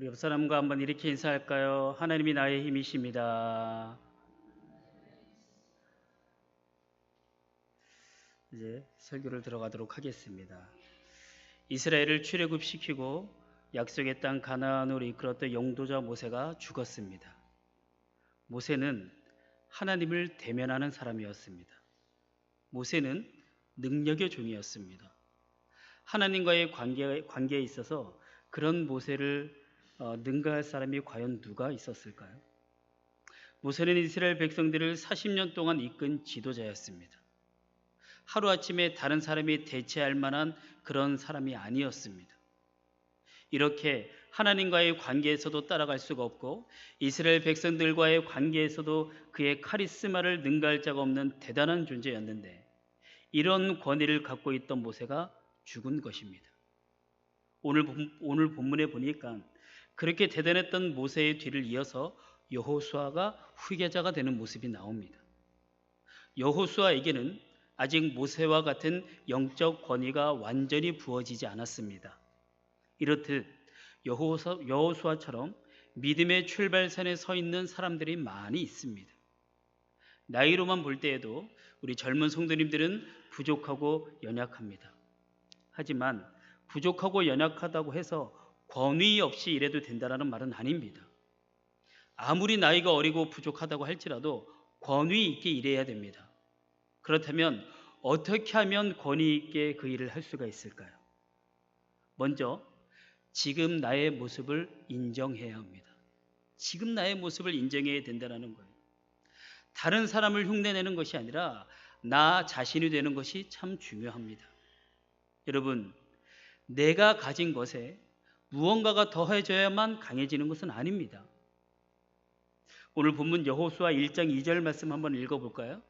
우리 옆 사람과 한번 이렇게 인사할까요? 하나님이 나의 힘이십니다. 이제 설교를 들어가도록 하겠습니다. 이스라엘을 출애굽시키고 약속의 땅 가나안으로 이끌었던 영도자 모세가 죽었습니다. 모세는 하나님을 대면하는 사람이었습니다. 모세는 능력의 종이었습니다. 하나님과의 관계에 있어서 그런 모세를 능가할 사람이 과연 누가 있었을까요? 모세는 이스라엘 백성들을 40년 동안 이끈 지도자였습니다. 하루아침에 다른 사람이 대체할 만한 그런 사람이 아니었습니다. 이렇게 하나님과의 관계에서도 따라갈 수가 없고 이스라엘 백성들과의 관계에서도 그의 카리스마를 능가할 자가 없는 대단한 존재였는데 이런 권위를 갖고 있던 모세가 죽은 것입니다. 오늘 본문에 보니까 그렇게 대단했던 모세의 뒤를 이어서 여호수아가 후계자가 되는 모습이 나옵니다. 여호수아에게는 아직 모세와 같은 영적 권위가 완전히 부어지지 않았습니다. 이렇듯 여호수아처럼 믿음의 출발선에 서 있는 사람들이 많이 있습니다. 나이로만 볼 때에도 우리 젊은 성도님들은 부족하고 연약합니다. 하지만 부족하고 연약하다고 해서 권위 없이 일해도 된다는 말은 아닙니다. 아무리 나이가 어리고 부족하다고 할지라도 권위 있게 일해야 됩니다. 그렇다면 어떻게 하면 권위 있게 그 일을 할 수가 있을까요? 먼저 지금 나의 모습을 인정해야 합니다. 지금 나의 모습을 인정해야 된다는 거예요. 다른 사람을 흉내내는 것이 아니라 나 자신이 되는 것이 참 중요합니다. 여러분, 내가 가진 것에 무언가가 더해져야만 강해지는 것은 아닙니다. 오늘 본문 여호수아 1장 2절 말씀 한번 읽어볼까요?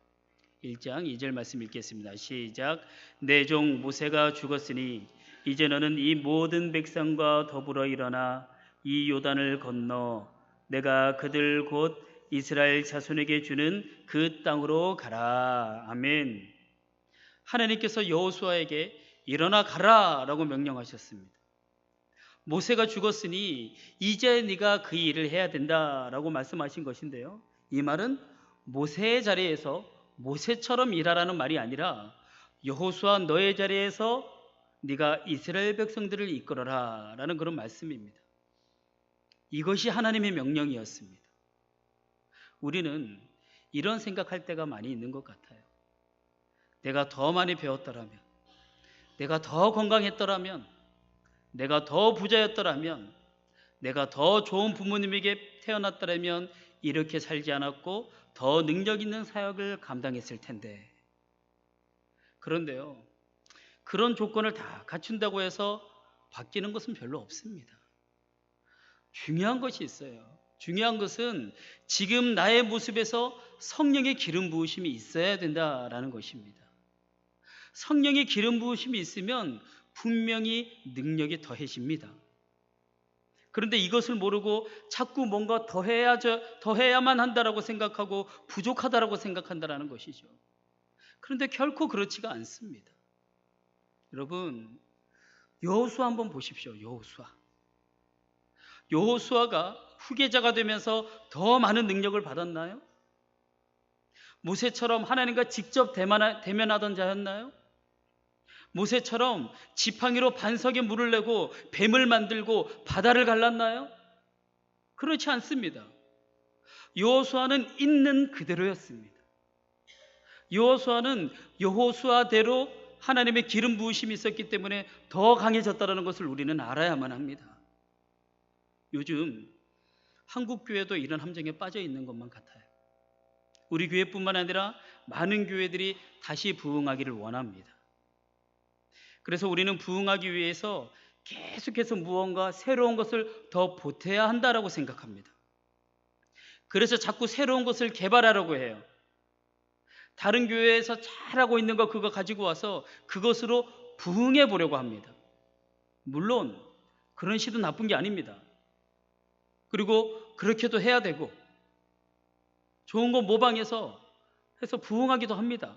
1장 2절 말씀 읽겠습니다. 시작. 내 종 모세가 죽었으니 이제 너는 이 모든 백성과 더불어 일어나 이 요단을 건너 내가 그들 곧 이스라엘 자손에게 주는 그 땅으로 가라. 아멘. 하나님께서 여호수아에게 일어나 가라 라고 명령하셨습니다. 모세가 죽었으니 이제 네가 그 일을 해야 된다라고 말씀하신 것인데요. 이 말은 모세의 자리에서 모세처럼 일하라는 말이 아니라 여호수아 너의 자리에서 네가 이스라엘 백성들을 이끌어라 라는 그런 말씀입니다. 이것이 하나님의 명령이었습니다. 우리는 이런 생각할 때가 많이 있는 것 같아요. 내가 더 많이 배웠더라면, 내가 더 건강했더라면, 내가 더 부자였더라면, 내가 더 좋은 부모님에게 태어났더라면 이렇게 살지 않았고 더 능력 있는 사역을 감당했을 텐데. 그런데요, 그런 조건을 다 갖춘다고 해서 바뀌는 것은 별로 없습니다. 중요한 것이 있어요. 중요한 것은 지금 나의 모습에서 성령의 기름 부으심이 있어야 된다라는 것입니다. 성령의 기름 부으심이 있으면 분명히 능력이 더해집니다. 그런데 이것을 모르고 자꾸 뭔가 더해야만 한다라고 생각하고 부족하다라고 생각한다라는 것이죠. 그런데 결코 그렇지가 않습니다. 여러분, 여호수아 한번 보십시오. 여호수아가 후계자가 되면서 더 많은 능력을 받았나요? 모세처럼 하나님과 직접 대면하던 자였나요? 모세처럼 지팡이로 반석에 물을 내고 뱀을 만들고 바다를 갈랐나요? 그렇지 않습니다. 여호수아는 있는 그대로였습니다. 여호수아는 여호수아대로 하나님의 기름 부으심이 있었기 때문에 더 강해졌다는 것을 우리는 알아야만 합니다. 요즘 한국 교회도 이런 함정에 빠져 있는 것만 같아요. 우리 교회뿐만 아니라 많은 교회들이 다시 부흥하기를 원합니다. 그래서 우리는 부흥하기 위해서 계속해서 무언가 새로운 것을 더 보태야 한다라고 생각합니다. 그래서 자꾸 새로운 것을 개발하려고 해요. 다른 교회에서 잘하고 있는 거 그거 가지고 와서 그것으로 부흥해 보려고 합니다. 물론 그런 시도 나쁜 게 아닙니다. 그리고 그렇게도 해야 되고 좋은 거 모방해서 해서 부흥하기도 합니다.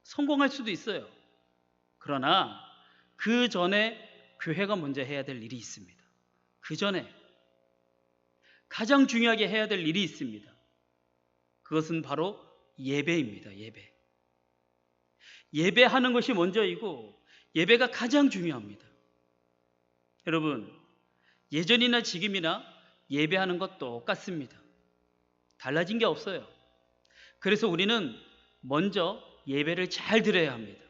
성공할 수도 있어요. 그러나 그 전에 교회가 먼저 해야 될 일이 있습니다. 그 전에 가장 중요하게 해야 될 일이 있습니다. 그것은 바로 예배입니다. 예배하는 것이 먼저이고 예배가 가장 중요합니다. 여러분, 예전이나 지금이나 예배하는 것 똑같습니다. 달라진 게 없어요. 그래서 우리는 먼저 예배를 잘 드려야 합니다.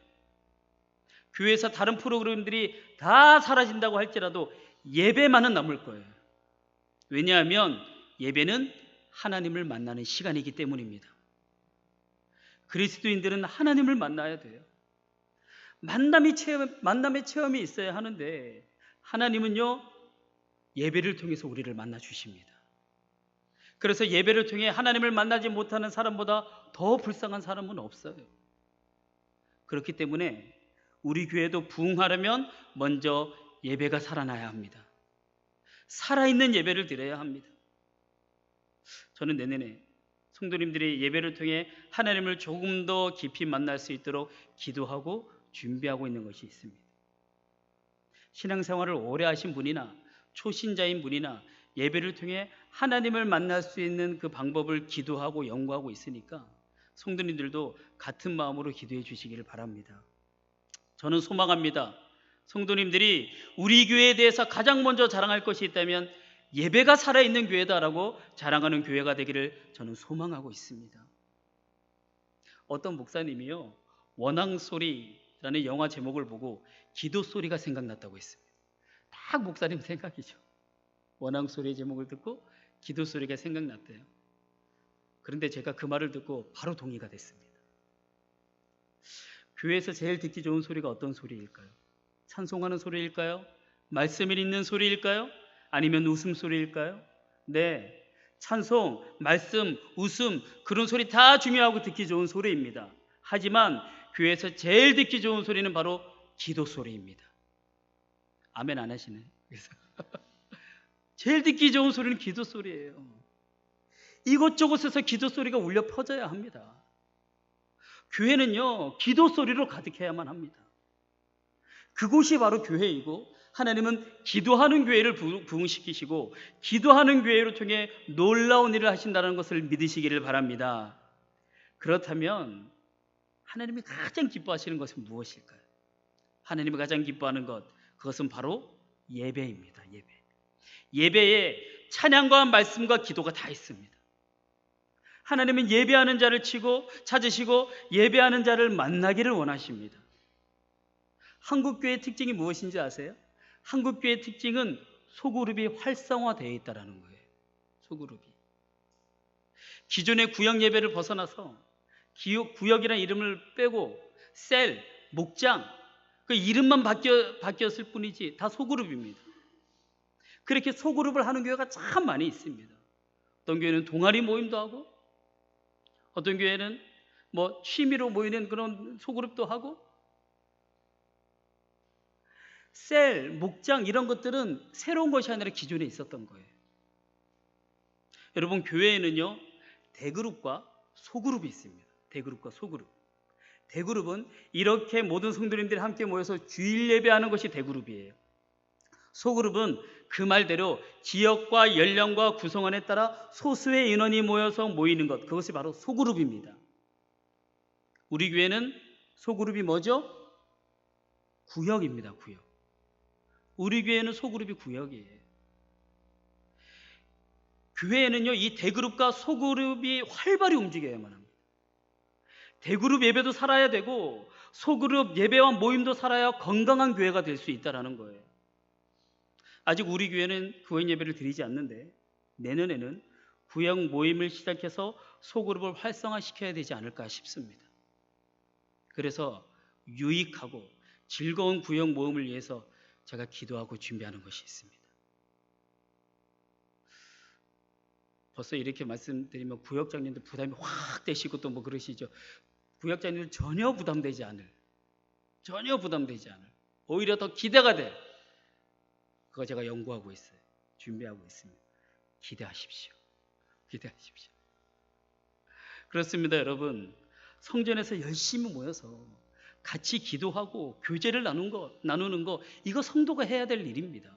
교회에서 다른 프로그램들이 다 사라진다고 할지라도 예배만은 남을 거예요. 왜냐하면 예배는 하나님을 만나는 시간이기 때문입니다. 그리스도인들은 하나님을 만나야 돼요. 만남의 체험이 있어야 하는데 하나님은요, 예배를 통해서 우리를 만나 주십니다. 그래서 예배를 통해 하나님을 만나지 못하는 사람보다 더 불쌍한 사람은 없어요. 그렇기 때문에 우리 교회도 부흥하려면 먼저 예배가 살아나야 합니다. 살아있는 예배를 드려야 합니다. 저는 내년에 성도님들이 예배를 통해 하나님을 조금 더 깊이 만날 수 있도록 기도하고 준비하고 있는 것이 있습니다. 신앙생활을 오래 하신 분이나 초신자인 분이나 예배를 통해 하나님을 만날 수 있는 그 방법을 기도하고 연구하고 있으니까 성도님들도 같은 마음으로 기도해 주시기를 바랍니다. 저는 소망합니다. 성도님들이 우리 교회에 대해서 가장 먼저 자랑할 것이 있다면 예배가 살아있는 교회다라고 자랑하는 교회가 되기를 저는 소망하고 있습니다. 어떤 목사님이요, 원앙소리라는 영화 제목을 보고 기도 소리가 생각났다고 했습니다. 딱 목사님 생각이죠. 원앙소리의 제목을 듣고 기도 소리가 생각났대요. 그런데 제가 그 말을 듣고 바로 동의가 됐습니다. 교회에서 제일 듣기 좋은 소리가 어떤 소리일까요? 찬송하는 소리일까요? 말씀을 읽는 소리일까요? 아니면 웃음소리일까요? 네, 찬송, 말씀, 웃음, 그런 소리 다 중요하고 듣기 좋은 소리입니다. 하지만 교회에서 제일 듣기 좋은 소리는 바로 기도 소리입니다. 아멘 안 하시네. 그래서 제일 듣기 좋은 소리는 기도 소리예요. 이곳저곳에서 기도 소리가 울려 퍼져야 합니다. 교회는요, 기도 소리로 가득해야만 합니다. 그곳이 바로 교회이고 하나님은 기도하는 교회를 부흥시키시고 기도하는 교회로 통해 놀라운 일을 하신다는 것을 믿으시기를 바랍니다. 그렇다면 하나님이 가장 기뻐하시는 것은 무엇일까요? 하나님이 가장 기뻐하는 것, 그것은 바로 예배입니다. 예배에 찬양과 말씀과 기도가 다 있습니다. 하나님은 예배하는 자를 찾으시고 예배하는 자를 만나기를 원하십니다. 한국교회의 특징이 무엇인지 아세요? 한국교회의 특징은 소그룹이 활성화되어 있다는 거예요. 소그룹이. 기존의 구역 예배를 벗어나서 구역이라는 이름을 빼고 셀, 목장, 그 이름만 바뀌었을 뿐이지 다 소그룹입니다. 그렇게 소그룹을 하는 교회가 참 많이 있습니다. 어떤 교회는 동아리 모임도 하고 어떤 교회는 뭐 취미로 모이는 그런 소그룹도 하고 셀, 목장 이런 것들은 새로운 것이 아니라 기존에 있었던 거예요. 여러분, 교회에는요 대그룹과 소그룹이 있습니다. 대그룹과 소그룹. 대그룹은 이렇게 모든 성도님들이 함께 모여서 주일 예배하는 것이 대그룹이에요. 소그룹은 그 말대로 지역과 연령과 구성원에 따라 소수의 인원이 모여서 모이는 것, 그것이 바로 소그룹입니다. 우리 교회는 소그룹이 뭐죠? 구역입니다. 구역. 우리 교회는 소그룹이 구역이에요. 교회에는요 이 대그룹과 소그룹이 활발히 움직여야만 합니다. 대그룹 예배도 살아야 되고 소그룹 예배와 모임도 살아야 건강한 교회가 될 수 있다는 거예요. 아직 우리 교회는 구역 예배를 드리지 않는데 내년에는 구역 모임을 시작해서 소그룹을 활성화시켜야 되지 않을까 싶습니다. 그래서 유익하고 즐거운 구역 모임을 위해서 제가 기도하고 준비하는 것이 있습니다. 벌써 이렇게 말씀드리면 구역장님들 부담이 확 되시고 또 뭐 그러시죠. 구역장님들 전혀 부담되지 않을, 오히려 더 기대가 될, 그거 제가 연구하고 있어요. 준비하고 있습니다. 기대하십시오. 그렇습니다, 여러분. 성전에서 열심히 모여서 같이 기도하고 교제를 나누는 거, 이거 성도가 해야 될 일입니다.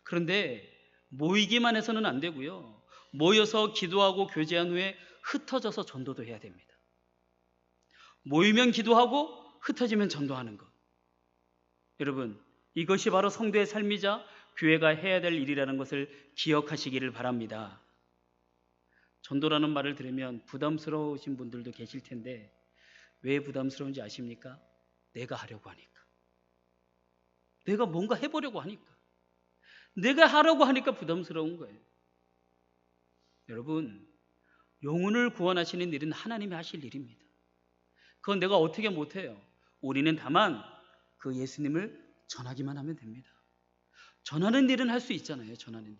그런데 모이기만 해서는 안 되고요. 모여서 기도하고 교제한 후에 흩어져서 전도도 해야 됩니다. 모이면 기도하고 흩어지면 전도하는 것. 여러분, 이것이 바로 성도의 삶이자 교회가 해야 될 일이라는 것을 기억하시기를 바랍니다. 전도라는 말을 들으면 부담스러우신 분들도 계실 텐데 왜 부담스러운지 아십니까? 내가 하려고 하니까. 내가 뭔가 해보려고 하니까. 내가 하려고 하니까 부담스러운 거예요. 여러분, 영혼을 구원하시는 일은 하나님이 하실 일입니다. 그건 내가 어떻게 못해요. 우리는 다만 그 예수님을 전하기만 하면 됩니다. 전하는 일은 할 수 있잖아요. 전하는 일.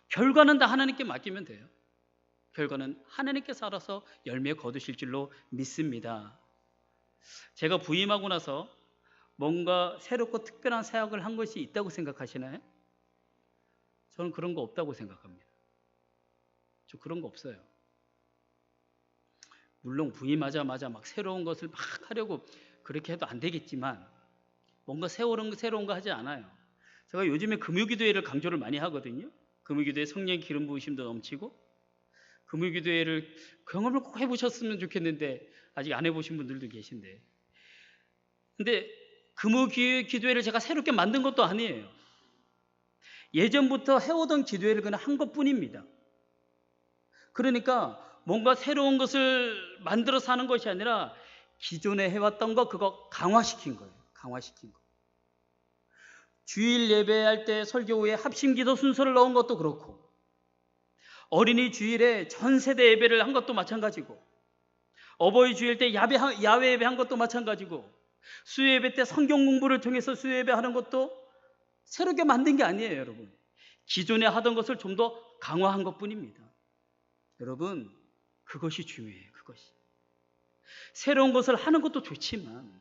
결과는 다 하나님께 맡기면 돼요. 결과는 하나님께서 알아서 열매 거두실 줄로 믿습니다. 제가 부임하고 나서 뭔가 새롭고 특별한 사역을 한 것이 있다고 생각하시나요? 저는 그런 거 없다고 생각합니다. 저 그런 거 없어요. 물론 부임하자마자 막 새로운 것을 막 하려고 그렇게 해도 안 되겠지만 뭔가 새로운 거 하지 않아요. 제가 요즘에 금요기도회를 강조를 많이 하거든요. 금요기도회 성령 기름 부으심도 넘치고 금요기도회를 경험을 꼭 해보셨으면 좋겠는데 아직 안 해보신 분들도 계신데, 근데 금요기도회를 제가 새롭게 만든 것도 아니에요. 예전부터 해오던 기도회를 그냥 한 것뿐입니다. 그러니까 뭔가 새로운 것을 만들어서 하는 것이 아니라 기존에 해왔던 거 그거 강화시킨 거예요. 강화시킨 거. 주일 예배할 때 설교 후에 합심기도 순서를 넣은 것도 그렇고, 어린이 주일에 전 세대 예배를 한 것도 마찬가지고, 어버이 주일 때 야외 예배 한 것도 마찬가지고, 수요 예배 때 성경 공부를 통해서 수요 예배 하는 것도 새롭게 만든 게 아니에요, 여러분. 기존에 하던 것을 좀 더 강화한 것뿐입니다. 여러분, 그것이 중요해요. 그것이. 새로운 것을 하는 것도 좋지만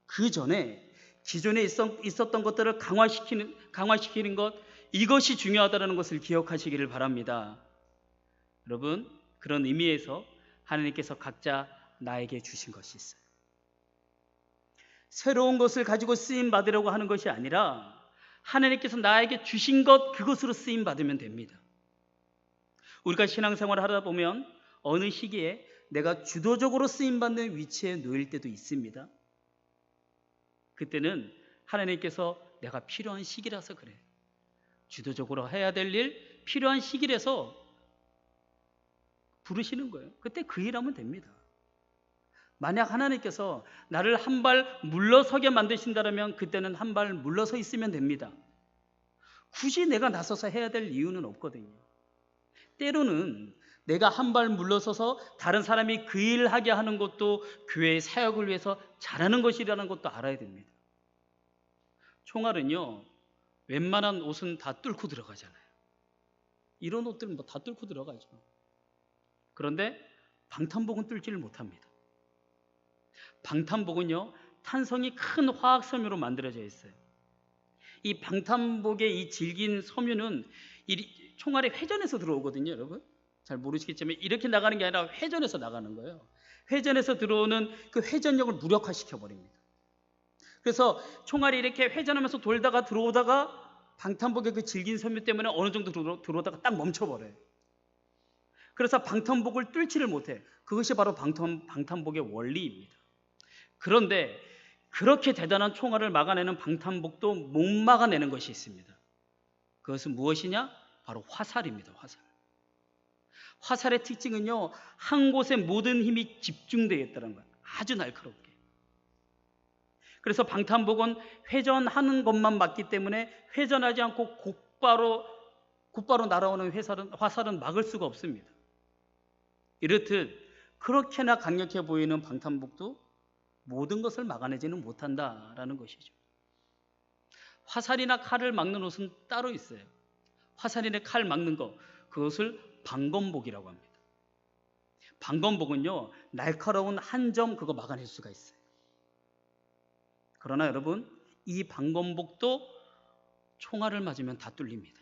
그 전에 기존에 있었던 것들을 강화시키는 것, 이것이 중요하다는 것을 기억하시기를 바랍니다. 여러분, 그런 의미에서 하나님께서 각자 나에게 주신 것이 있어요. 새로운 것을 가지고 쓰임 받으려고 하는 것이 아니라 하나님께서 나에게 주신 것, 그것으로 쓰임 받으면 됩니다. 우리가 신앙생활을 하다 보면 어느 시기에 내가 주도적으로 쓰임받는 위치에 놓일 때도 있습니다. 그때는 하나님께서 내가 필요한 시기라서 그래. 주도적으로 해야 될 일, 필요한 시기라서 부르시는 거예요. 그때 그 일하면 됩니다. 만약 하나님께서 나를 한 발 물러서게 만드신다면 그때는 한 발 물러서 있으면 됩니다. 굳이 내가 나서서 해야 될 이유는 없거든요. 때로는 내가 한 발 물러서서 다른 사람이 그 일을 하게 하는 것도 교회의 사역을 위해서 잘하는 것이라는 것도 알아야 됩니다. 총알은요, 웬만한 옷은 다 뚫고 들어가잖아요. 이런 옷들은 뭐 다 뚫고 들어가죠. 그런데 방탄복은 뚫지를 못합니다. 방탄복은요, 탄성이 큰 화학 섬유로 만들어져 있어요. 이 방탄복의 이 질긴 섬유는 총알이 회전해서 들어오거든요, 여러분. 잘 모르시겠지만 이렇게 나가는 게 아니라 회전해서 나가는 거예요. 회전해서 들어오는 그 회전력을 무력화시켜 버립니다. 그래서 총알이 이렇게 회전하면서 돌다가 들어오다가 방탄복의 그 질긴 섬유 때문에 어느 정도 들어오다가 딱 멈춰버려요. 그래서 방탄복을 뚫지를 못해. 그것이 바로 방탄복의 원리입니다. 그런데 그렇게 대단한 총알을 막아내는 방탄복도 못 막아내는 것이 있습니다. 그것은 무엇이냐? 바로 화살입니다. 화살. 화살의 특징은요, 한 곳에 모든 힘이 집중되어 있다는 거예요. 아주 날카롭게. 그래서 방탄복은 회전하는 것만 맞기 때문에 회전하지 않고 곧바로 날아오는 화살은 막을 수가 없습니다. 이렇듯 그렇게나 강력해 보이는 방탄복도 모든 것을 막아내지는 못한다라는 것이죠. 화살이나 칼을 막는 옷은 따로 있어요. 화살이나 칼 막는 것, 그것을 방검복이라고 합니다. 방검복은요, 날카로운 한 점 그거 막아낼 수가 있어요. 그러나 여러분, 이 방검복도 총알을 맞으면 다 뚫립니다.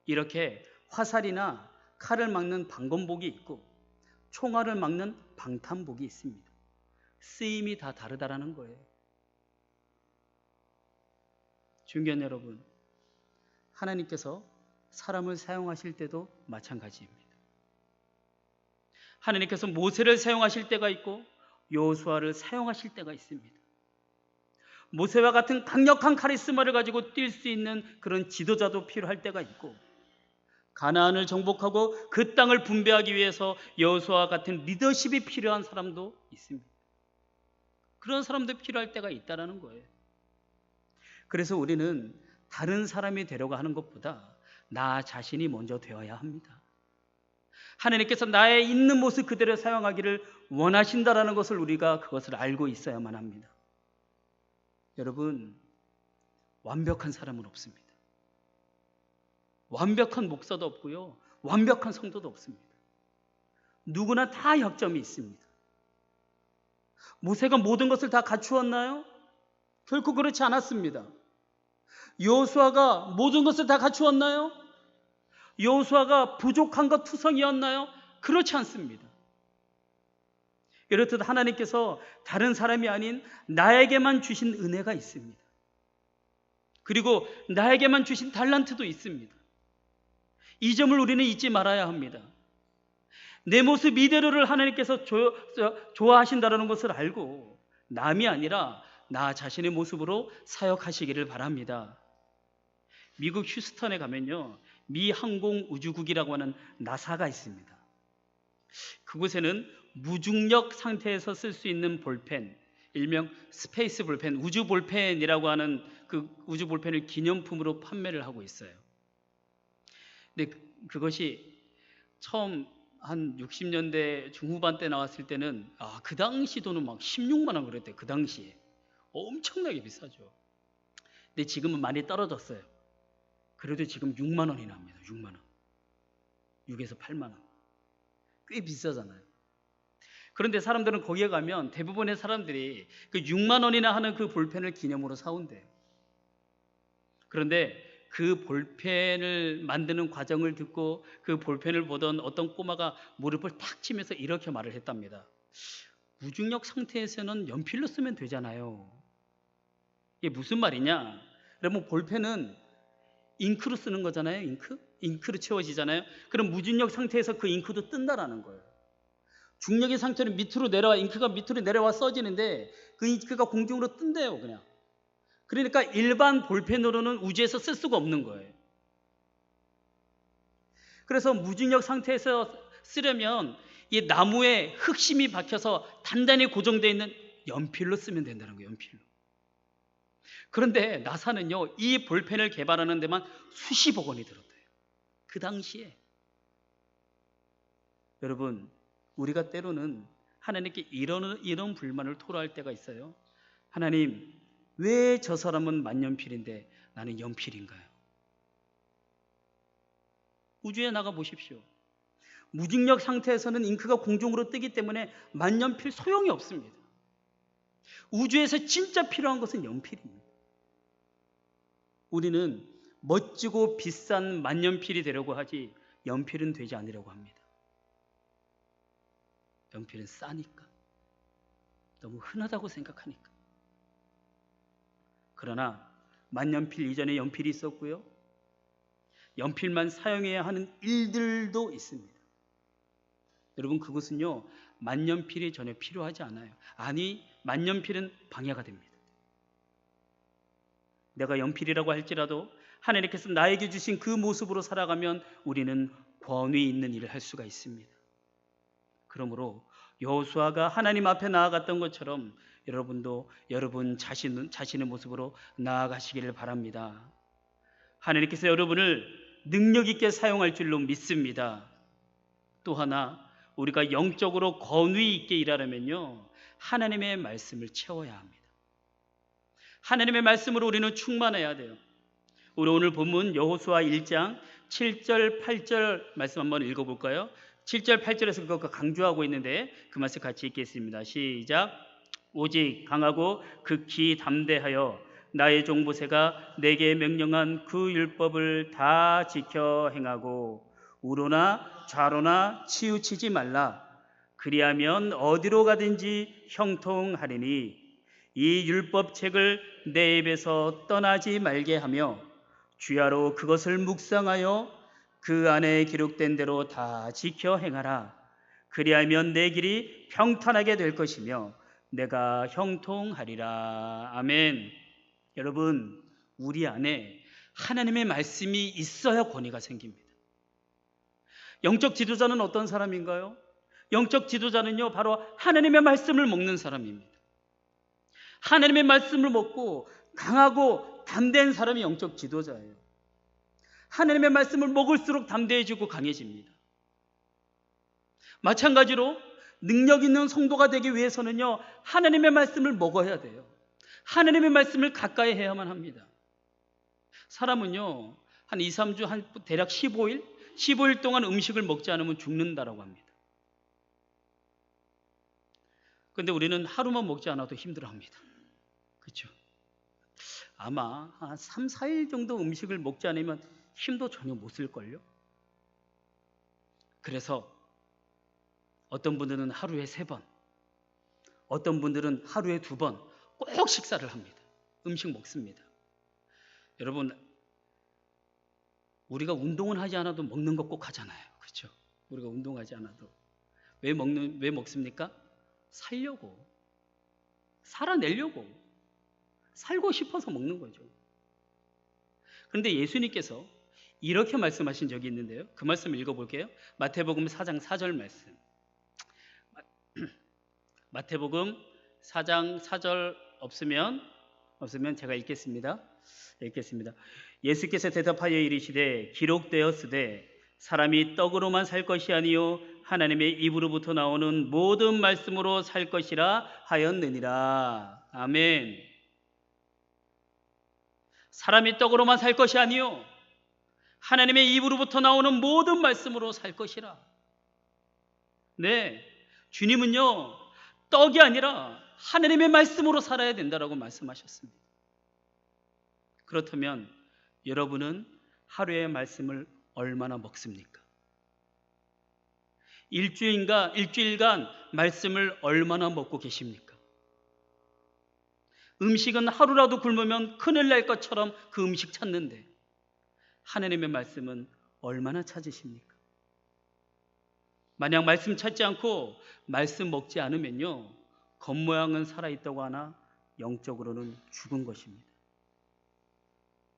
이렇게 화살이나 칼을 막는 방검복이 있고 총알을 막는 방탄복이 있습니다. 쓰임이 다 다르다라는 거예요. 중견 여러분, 하나님께서 사람을 사용하실 때도 마찬가지입니다. 하나님께서 모세를 사용하실 때가 있고 여호수아를 사용하실 때가 있습니다. 모세와 같은 강력한 카리스마를 가지고 뛸 수 있는 그런 지도자도 필요할 때가 있고, 가나안을 정복하고 그 땅을 분배하기 위해서 여호수아와 같은 리더십이 필요한 사람도 있습니다. 그런 사람도 필요할 때가 있다는 거예요. 그래서 우리는 다른 사람이 되려고 하는 것보다 나 자신이 먼저 되어야 합니다. 하나님께서 나의 있는 모습 그대로 사용하기를 원하신다라는 것을 우리가 그것을 알고 있어야만 합니다. 여러분, 완벽한 사람은 없습니다. 완벽한 목사도 없고요, 완벽한 성도도 없습니다. 누구나 다 약점이 있습니다. 모세가 모든 것을 다 갖추었나요? 결코 그렇지 않았습니다. 여호수아가 모든 것을 다 갖추었나요? 여호수아가 부족한 것 투성이었나요? 그렇지 않습니다. 이렇듯 하나님께서 다른 사람이 아닌 나에게만 주신 은혜가 있습니다. 그리고 나에게만 주신 달란트도 있습니다. 이 점을 우리는 잊지 말아야 합니다. 내 모습 이대로를 하나님께서 좋아하신다는 것을 알고 남이 아니라 나 자신의 모습으로 사역하시기를 바랍니다. 미국 휴스턴에 가면요, 미 항공우주국이라고 하는 나사가 있습니다. 그곳에는 무중력 상태에서 쓸 수 있는 볼펜, 일명 스페이스 볼펜, 우주 볼펜이라고 하는 그 우주 볼펜을 기념품으로 판매를 하고 있어요. 근데 그것이 처음 한 60년대 중후반 때 나왔을 때는 그 당시 돈은 막 16만 원 그랬대요. 그 당시에 엄청나게 비싸죠. 근데 지금은 많이 떨어졌어요. 그래도 지금 6만 원이나 합니다. 6만 원, 6에서 8만 원, 꽤 비싸잖아요. 그런데 사람들은 거기에 가면 대부분의 사람들이 그 6만 원이나 하는 그 볼펜을 기념으로 사온대요. 그런데 그 볼펜을 만드는 과정을 듣고 그 볼펜을 보던 어떤 꼬마가 무릎을 탁 치면서 이렇게 말을 했답니다. 무중력 상태에서는 연필로 쓰면 되잖아요. 이게 무슨 말이냐? 그러면 볼펜은 잉크로 쓰는 거잖아요. 잉크로 채워지잖아요. 그럼 무중력 상태에서 그 잉크도 뜬다라는 거예요. 중력의 상태로 밑으로 내려와, 잉크가 밑으로 내려와 써지는데 그 잉크가 공중으로 뜬대요. 그냥. 그러니까 일반 볼펜으로는 우주에서 쓸 수가 없는 거예요. 그래서 무중력 상태에서 쓰려면 이 나무에 흑심이 박혀서 단단히 고정되어 있는 연필로 쓰면 된다는 거예요. 연필로. 그런데 나사는요, 이 볼펜을 개발하는 데만 수십억 원이 들었대요. 그 당시에. 여러분, 우리가 때로는 하나님께 이런 불만을 토로할 때가 있어요. 하나님, 왜 저 사람은 만년필인데 나는 연필인가요? 우주에 나가 보십시오. 무중력 상태에서는 잉크가 공중으로 뜨기 때문에 만년필 소용이 없습니다. 우주에서 진짜 필요한 것은 연필입니다. 우리는 멋지고 비싼 만년필이 되려고 하지 연필은 되지 않으려고 합니다. 연필은 싸니까, 너무 흔하다고 생각하니까. 그러나 만년필 이전에 연필이 있었고요, 연필만 사용해야 하는 일들도 있습니다. 여러분, 그것은요, 만년필이 전혀 필요하지 않아요. 아니, 만년필은 방해가 됩니다. 내가 연필이라고 할지라도 하나님께서 나에게 주신 그 모습으로 살아가면 우리는 권위 있는 일을 할 수가 있습니다. 그러므로 여호수아가 하나님 앞에 나아갔던 것처럼 여러분도 여러분 자신의 모습으로 나아가시기를 바랍니다. 하나님께서 여러분을 능력 있게 사용할 줄로 믿습니다. 또 하나, 우리가 영적으로 권위 있게 일하려면요, 하나님의 말씀을 채워야 합니다. 하나님의 말씀으로 우리는 충만해야 돼요. 우리 오늘 본문 여호수아 1장 7절 8절 말씀 한번 읽어볼까요? 7절 8절에서 그거 강조하고 있는데 그 말씀 같이 읽겠습니다. 시작. 오직 강하고 극히 담대하여 나의 종 모세가 내게 명령한 그 율법을 다 지켜 행하고 우로나 좌로나 치우치지 말라. 그리하면 어디로 가든지 형통하리니 이 율법책을 내 입에서 떠나지 말게 하며 주야로 그것을 묵상하여 그 안에 기록된 대로 다 지켜 행하라. 그리하면 내 길이 평탄하게 될 것이며 내가 형통하리라. 아멘. 여러분, 우리 안에 하나님의 말씀이 있어야 권위가 생깁니다. 영적 지도자는 어떤 사람인가요? 영적 지도자는요, 바로 하나님의 말씀을 먹는 사람입니다. 하나님의 말씀을 먹고 강하고 담대한 사람이 영적 지도자예요. 하나님의 말씀을 먹을수록 담대해지고 강해집니다. 마찬가지로 능력 있는 성도가 되기 위해서는요, 하나님의 말씀을 먹어야 돼요. 하나님의 말씀을 가까이 해야만 합니다. 사람은요, 한 2, 3주, 대략 15일 동안 음식을 먹지 않으면 죽는다라고 합니다. 그런데 우리는 하루만 먹지 않아도 힘들어합니다. 그렇죠? 아마 한 3, 4일 정도 음식을 먹지 않으면 힘도 전혀 못 쓸걸요? 그래서 어떤 분들은 하루에 3번, 어떤 분들은 하루에 2번 꼭 식사를 합니다. 음식 먹습니다. 여러분, 우리가 운동은 하지 않아도 먹는 거 꼭 하잖아요. 그렇죠? 우리가 운동하지 않아도 왜 먹습니까? 살려고, 살아내려고, 살고 싶어서 먹는 거죠. 그런데 예수님께서 이렇게 말씀하신 적이 있는데요. 그 말씀 읽어볼게요. 마태복음 4장 4절 말씀. 마태복음 4장 4절 없으면 제가 읽겠습니다. 예수께서 대답하여 이르시되 기록되었으되 사람이 떡으로만 살 것이 아니요 하나님의 입으로부터 나오는 모든 말씀으로 살 것이라 하였느니라. 아멘. 사람이 떡으로만 살 것이 아니요 하나님의 입으로부터 나오는 모든 말씀으로 살 것이라. 네, 주님은요, 떡이 아니라 하나님의 말씀으로 살아야 된다라고 말씀하셨습니다. 그렇다면 여러분은 하루에 말씀을 얼마나 먹습니까? 일주일간 말씀을 얼마나 먹고 계십니까? 음식은 하루라도 굶으면 큰일 날 것처럼 그 음식 찾는데 하나님의 말씀은 얼마나 찾으십니까? 만약 말씀 찾지 않고 말씀 먹지 않으면요, 겉모양은 살아있다고 하나 영적으로는 죽은 것입니다.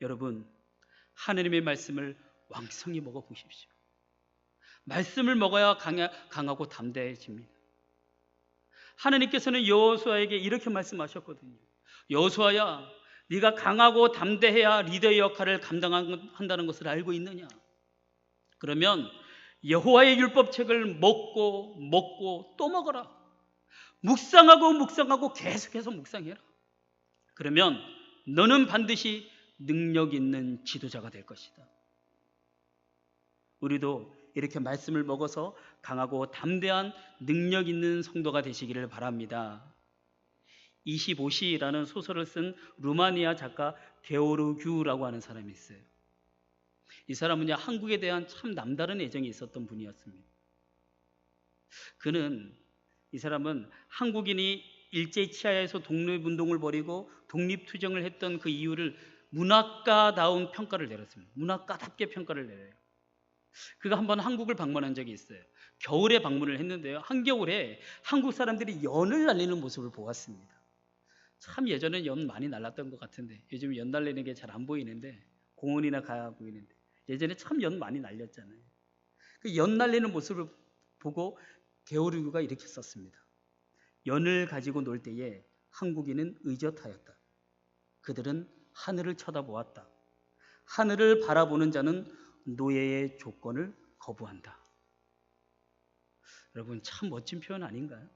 여러분, 하나님의 말씀을 왕성히 먹어보십시오. 말씀을 먹어야 강하고 담대해집니다. 하나님께서는 여호수아에게 이렇게 말씀하셨거든요. 여호수아야, 네가 강하고 담대해야 리더의 역할을 감당한다는 것을 알고 있느냐? 그러면 여호와의 율법책을 먹고 또 먹어라. 묵상하고 계속해서 묵상해라. 그러면 너는 반드시 능력 있는 지도자가 될 것이다. 우리도 이렇게 말씀을 먹어서 강하고 담대한 능력 있는 성도가 되시기를 바랍니다. 25시라는 소설을 쓴 루마니아 작가 게오르규라고 하는 사람이 있어요. 이 사람은 한국에 대한 참 남다른 애정이 있었던 분이었습니다. 이 사람은 한국인이 일제 치하에서 독립운동을 벌이고 독립투쟁을 했던 그 이유를 문학가다운 평가를 내렸습니다. 문학가답게 평가를 내려요. 그가 한번 한국을 방문한 적이 있어요. 겨울에 방문을 했는데요, 한겨울에 한국 사람들이 연을 날리는 모습을 보았습니다. 참 예전엔 연 많이 날랐던 것 같은데 요즘 연 날리는 게 잘 안 보이는데, 공원이나 가야 보이는데 예전에 참 연 많이 날렸잖아요. 그 연 날리는 모습을 보고 게오르규가 이렇게 썼습니다. 연을 가지고 놀 때에 한국인은 의젓하였다. 그들은 하늘을 쳐다보았다. 하늘을 바라보는 자는 노예의 조건을 거부한다. 여러분, 참 멋진 표현 아닌가요?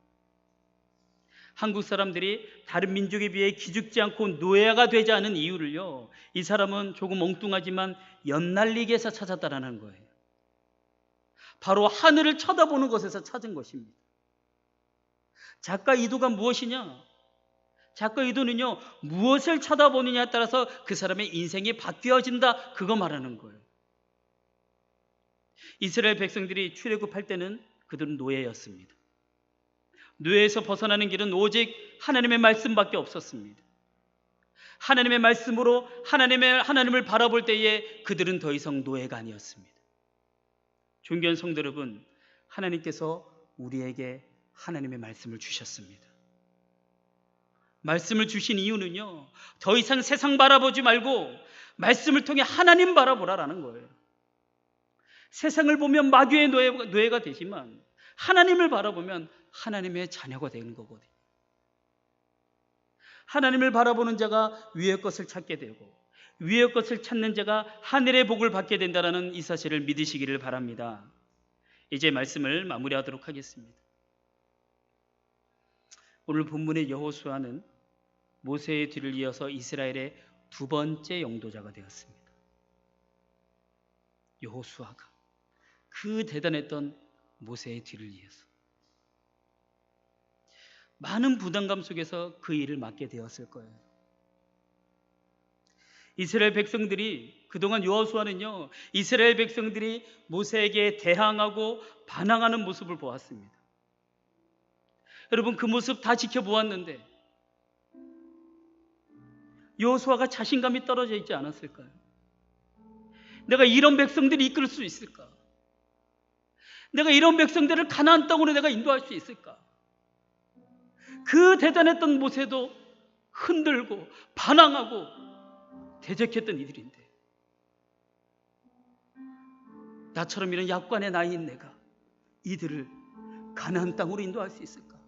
한국 사람들이 다른 민족에 비해 기죽지 않고 노예가 되지 않은 이유를요, 이 사람은 조금 엉뚱하지만 연날리기에서 찾았다라는 거예요. 바로 하늘을 쳐다보는 것에서 찾은 것입니다. 작가 의도가 무엇이냐? 작가 의도는요, 무엇을 쳐다보느냐에 따라서 그 사람의 인생이 바뀌어진다, 그거 말하는 거예요. 이스라엘 백성들이 출애굽할 때는 그들은 노예였습니다. 노예에서 벗어나는 길은 오직 하나님의 말씀밖에 없었습니다. 하나님의 말씀으로 하나님을 바라볼 때에 그들은 더 이상 노예가 아니었습니다. 존귀한 성도 여러분, 하나님께서 우리에게 하나님의 말씀을 주셨습니다. 말씀을 주신 이유는요, 더 이상 세상 바라보지 말고 말씀을 통해 하나님 바라보라라는 거예요. 세상을 보면 마귀의 노예가 되지만 하나님을 바라보면 하나님의 자녀가 되는 거거든요. 하나님을 바라보는 자가 위의 것을 찾게 되고 위의 것을 찾는 자가 하늘의 복을 받게 된다는 이 사실을 믿으시기를 바랍니다. 이제 말씀을 마무리하도록 하겠습니다. 오늘 본문의 여호수아는 모세의 뒤를 이어서 이스라엘의 두 번째 영도자가 되었습니다. 여호수아가 그 대단했던 모세의 뒤를 이어서 많은 부담감 속에서 그 일을 맡게 되었을 거예요. 이스라엘 백성들이 그동안 여호수아는요, 이스라엘 백성들이 모세에게 대항하고 반항하는 모습을 보았습니다. 여러분, 그 모습 다 지켜보았는데 여호수아가 자신감이 떨어져 있지 않았을까요? 내가 이런 백성들을 이끌 수 있을까? 내가 이런 백성들을 가나안 땅으로 내가 인도할 수 있을까? 그 대단했던 모세도 흔들고 반항하고 대적했던 이들인데, 나처럼 이런 약관의 나이인 내가 이들을 가나안 땅으로 인도할 수 있을까?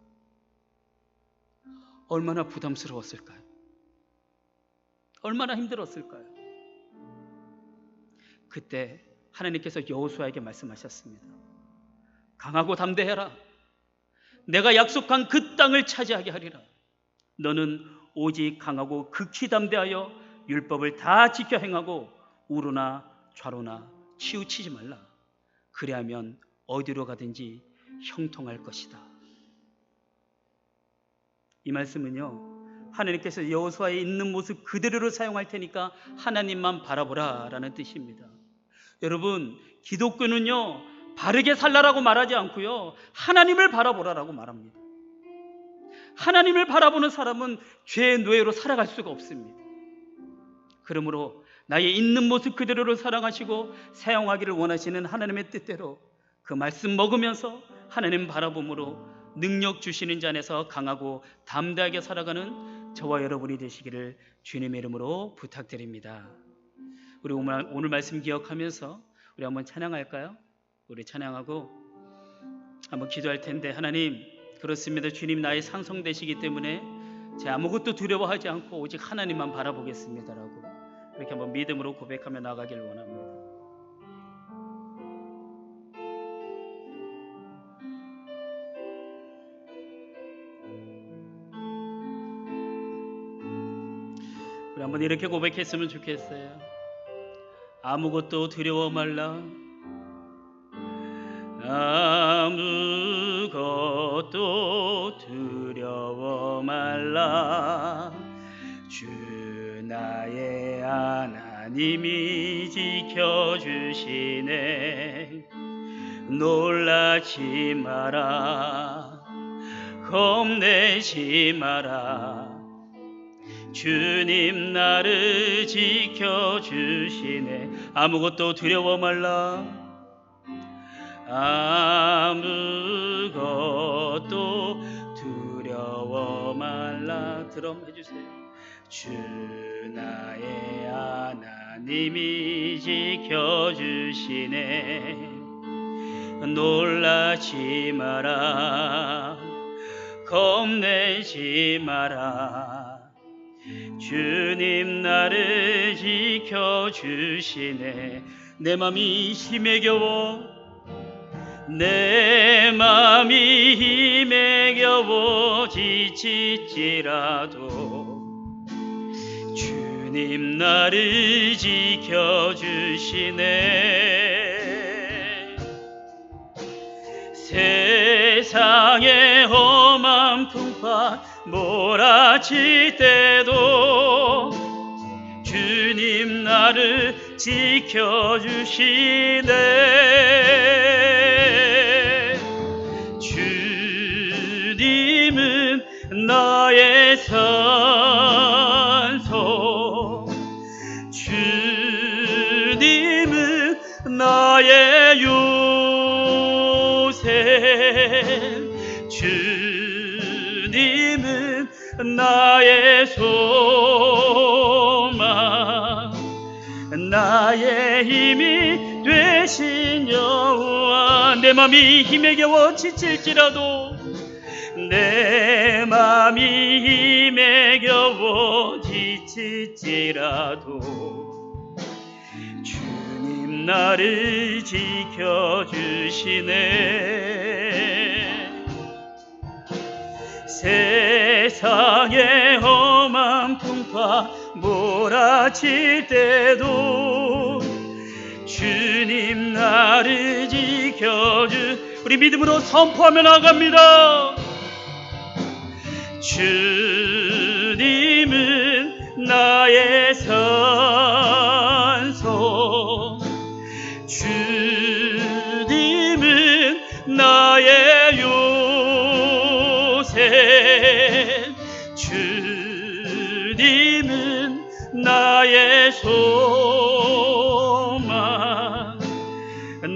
얼마나 부담스러웠을까요? 얼마나 힘들었을까요? 그때 하나님께서 여호수아에게 말씀하셨습니다. 강하고 담대해라. 내가 약속한 그 땅을 차지하게 하리라. 너는 오직 강하고 극히 담대하여 율법을 다 지켜 행하고 우로나 좌로나 치우치지 말라. 그리하면 어디로 가든지 형통할 것이다. 이 말씀은요, 하나님께서 여호수아에 있는 모습 그대로를 사용할 테니까 하나님만 바라보라 라는 뜻입니다. 여러분, 기독교는요, 바르게 살라라고 말하지 않고요, 하나님을 바라보라라고 말합니다. 하나님을 바라보는 사람은 죄의 노예로 살아갈 수가 없습니다. 그러므로 나의 있는 모습 그대로를 사랑하시고 사용하기를 원하시는 하나님의 뜻대로 그 말씀 먹으면서 하나님 바라봄으로 능력 주시는 자 안에서 강하고 담대하게 살아가는 저와 여러분이 되시기를 주님의 이름으로 부탁드립니다. 우리 오늘 말씀 기억하면서 우리 한번 찬양할까요? 우리 찬양하고 한번 기도할 텐데, 하나님, 그렇습니다. 주님 나의 상성되시기 때문에 제 아무것도 두려워하지 않고 오직 하나님만 바라보겠습니다라고 이렇게 한번 믿음으로 고백하며 나가길 원합니다. 우리 한번 이렇게 고백했으면 좋겠어요. 아무것도 두려워 말라. 아무것도 두려워 말라. 주 나의 하나님이 지켜주시네. 놀라지 마라. 겁내지 마라. 주님 나를 지켜주시네. 아무것도 두려워 말라. 아무것도 두려워 말라. 드럼 해주세요. 주 나의 하나님이 지켜주시네. 놀라지 마라. 겁내지 마라. 주님 나를 지켜주시네. 내 맘이 힘에 겨워, 내 맘이 힘에 겨워 지칠지라도 주님 나를 지켜주시네. 세상의 험한 풍파 몰아칠 때도 주님 나를 지켜주시네. 주님은 나의 산소, 나의 요새, 주님은 나의 소망, 나의 힘이 되신 여호와. 내 맘이 힘에 겨워 지칠지라도, 내 맘이 힘에 겨워 지칠지라도 주님 나를 지켜주시네. 세상의 험한 풍파 몰아칠 때도 주님 나를 지켜주. 우리 믿음으로 선포하며 나갑니다. 주님은 나의 산소, 주님은 나의 요새, 주님은 나의 소망,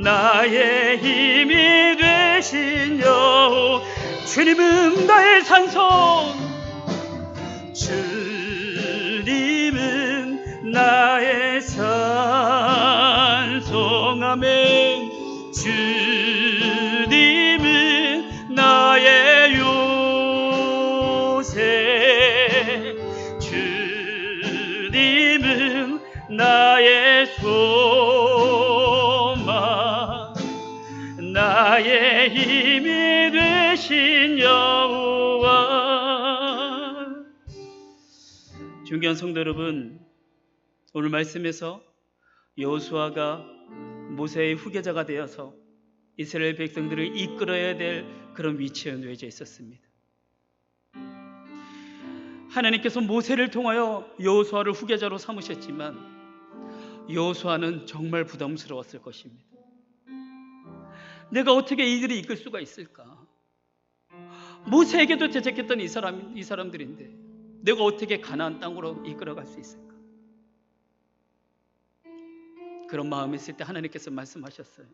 나의 힘이 되신 여호와. 주님은 나의 산성, 주님은 나의 산성. 아멘. 주님은 나의 요새, 주님은 나의 소망, 나의 힘이 되신 여호와. 존귀한 성도 여러분, 오늘 말씀에서 여호수아가 모세의 후계자가 되어서 이스라엘 백성들을 이끌어야 될 그런 위치에 놓여져 있었습니다. 하나님께서 모세를 통하여 여호수아를 후계자로 삼으셨지만 여호수아는 정말 부담스러웠을 것입니다. 내가 어떻게 이들을 이끌 수가 있을까? 모세에게도 대적했던 이 사람들인데 내가 어떻게 가나안 땅으로 이끌어갈 수 있을까? 그런 마음이 있을 때 하나님께서 말씀하셨어요.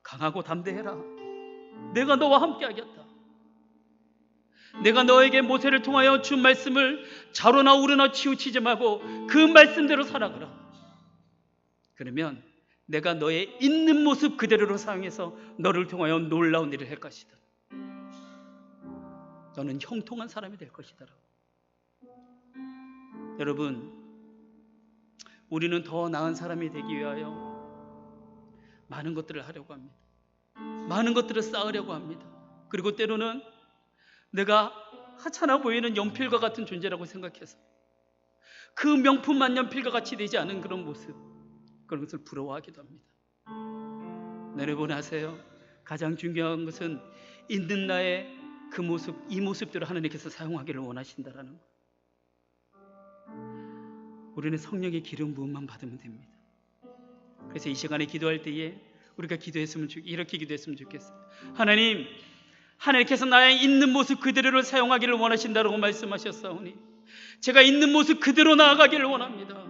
강하고 담대해라. 내가 너와 함께 하겠다. 내가 너에게 모세를 통하여 준 말씀을 자로나 우러나 치우치지 말고 그 말씀대로 살아가라. 그러면 내가 너의 있는 모습 그대로로 사용해서 너를 통하여 놀라운 일을 할 것이다. 너는 형통한 사람이 될 것이다. 여러분, 우리는 더 나은 사람이 되기 위하여 많은 것들을 하려고 합니다. 많은 것들을 쌓으려고 합니다. 그리고 때로는 내가 하찮아 보이는 연필과 같은 존재라고 생각해서 그 명품 만년필과 같이 되지 않은 그런 모습, 그런 것을 부러워하기도 합니다. 여러분 아세요? 가장 중요한 것은 있는 나의 그 모습, 이 모습대로 하나님께서 사용하기를 원하신다라는 것. 우리는 성령의 기름 부음만 받으면 됩니다. 그래서 이 시간에 기도할 때에 우리가 이렇게 기도했으면 좋겠어요. 하나님, 하나님께서 나의 있는 모습 그대로를 사용하기를 원하신다고 말씀하셨사오니 제가 있는 모습 그대로 나아가기를 원합니다.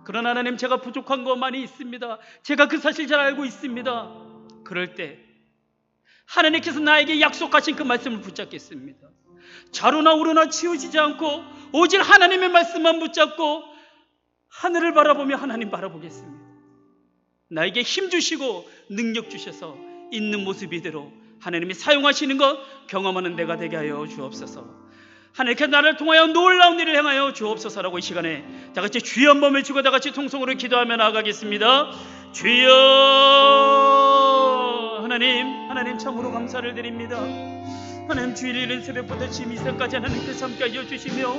그러나 하나님, 제가 부족한 거 많이 있습니다. 제가 그 사실 잘 알고 있습니다. 그럴 때 하나님께서 나에게 약속하신 그 말씀을 붙잡겠습니다. 자로나 우러나 치우치지 않고 오직 하나님의 말씀만 붙잡고 하늘을 바라보며 하나님 바라보겠습니다. 나에게 힘 주시고 능력 주셔서 있는 모습 이대로 하나님이 사용하시는 것 경험하는 내가 되게 하여 주옵소서. 하나님께서 나를 통하여 놀라운 일을 행하여 주옵소서라고 이 시간에 다같이 주여 한번 외치고 다같이 통성으로 기도하며 나아가겠습니다. 주여. 하나님 참으로 감사를 드립니다. 하나님, 주일 이른 새벽부터 지금 이 새까지 하나님께서 함께하여 주시며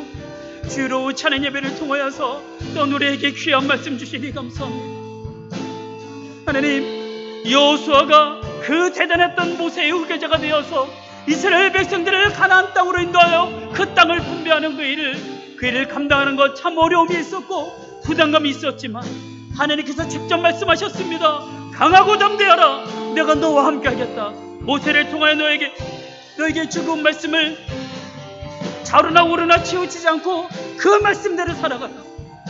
주로 찬양 예배를 통하여서 또 우리에게 귀한 말씀 주시니 감사합니다. 하나님, 여호수아가 그 대단했던 모세의 후계자가 되어서 이스라엘 백성들을 가나안 땅으로 인도하여 그 땅을 분배하는 그 일을 감당하는 것 참 어려움이 있었고 부담감이 있었지만 하나님께서 직접 말씀하셨습니다. 강하고 담대하라. 내가 너와 함께 하겠다. 모세를 통하여 너에게 주고 말씀을 자로나 우러나 치우치지 않고 그 말씀대로 살아가라.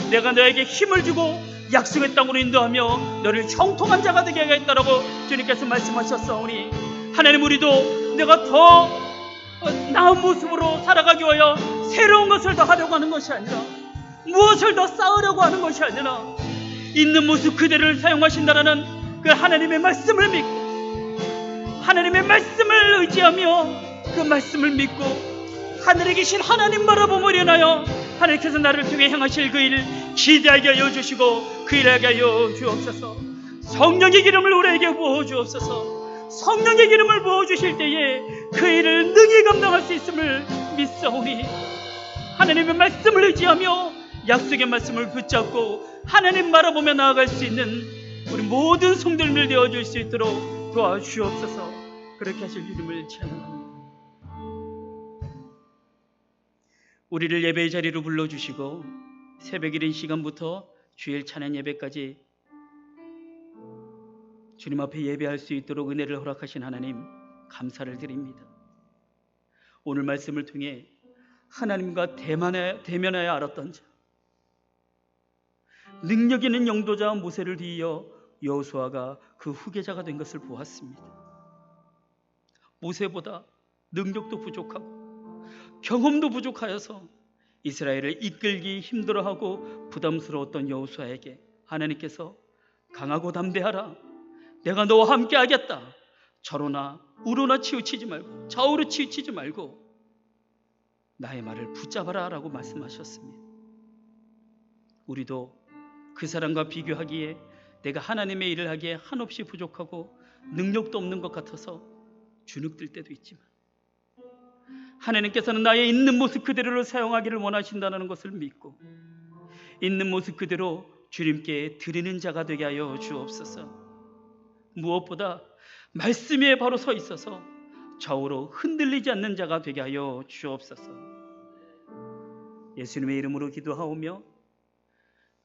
내가 너에게 힘을 주고 약속의 땅으로 인도하며 너를 형통한 자가 되게 하겠다라고 주님께서 말씀하셨사오니, 하나님, 우리도 내가 더 나은 모습으로 살아가기 위하여 새로운 것을 더 하려고 하는 것이 아니라, 무엇을 더 쌓으려고 하는 것이 아니라, 있는 모습 그대로를 사용하신다라는 그 하나님의 말씀을 믿고, 하나님의 말씀을 의지하며 그 말씀을 믿고 하늘에 계신 하나님 바라보며 일어나여 하나님께서 나를 통해 행하실 그 일을 기대하게 하여 주시고 그 일을 하게 하여 주옵소서. 성령의 기름을 우리에게 부어 주옵소서. 성령의 기름을 부어 주실 때에 그 일을 능히 감당할 수 있음을 믿사오니, 하나님의 말씀을 의지하며 약속의 말씀을 붙잡고 하나님 바라보며 나아갈 수 있는 우리 모든 성도님들 되어줄 수 있도록 도와주옵소서. 그렇게 하실 이름을 찬양합니다. 우리를 예배의 자리로 불러주시고 새벽 이른 시간부터 주일 찬양 예배까지 주님 앞에 예배할 수 있도록 은혜를 허락하신 하나님, 감사를 드립니다. 오늘 말씀을 통해 하나님과 대면하여 알았던 자, 능력 있는 영도자 모세를 뒤이어 여호수아가 그 후계자가 된 것을 보았습니다. 모세보다 능력도 부족하고 경험도 부족하여서 이스라엘을 이끌기 힘들어하고 부담스러웠던 여호수아에게 하나님께서 강하고 담대하라, 내가 너와 함께 하겠다, 저로나 우로나 치우치지 말고 좌우로 치우치지 말고 나의 말을 붙잡아라 라고 말씀하셨습니다. 우리도 그 사람과 비교하기에 내가 하나님의 일을 하기에 한없이 부족하고 능력도 없는 것 같아서 주눅들 때도 있지만, 하나님께서는 나의 있는 모습 그대로를 사용하기를 원하신다는 것을 믿고 있는 모습 그대로 주님께 드리는 자가 되게 하여 주옵소서. 무엇보다 말씀 위에 바로 서 있어서 좌우로 흔들리지 않는 자가 되게 하여 주옵소서. 예수님의 이름으로 기도하오며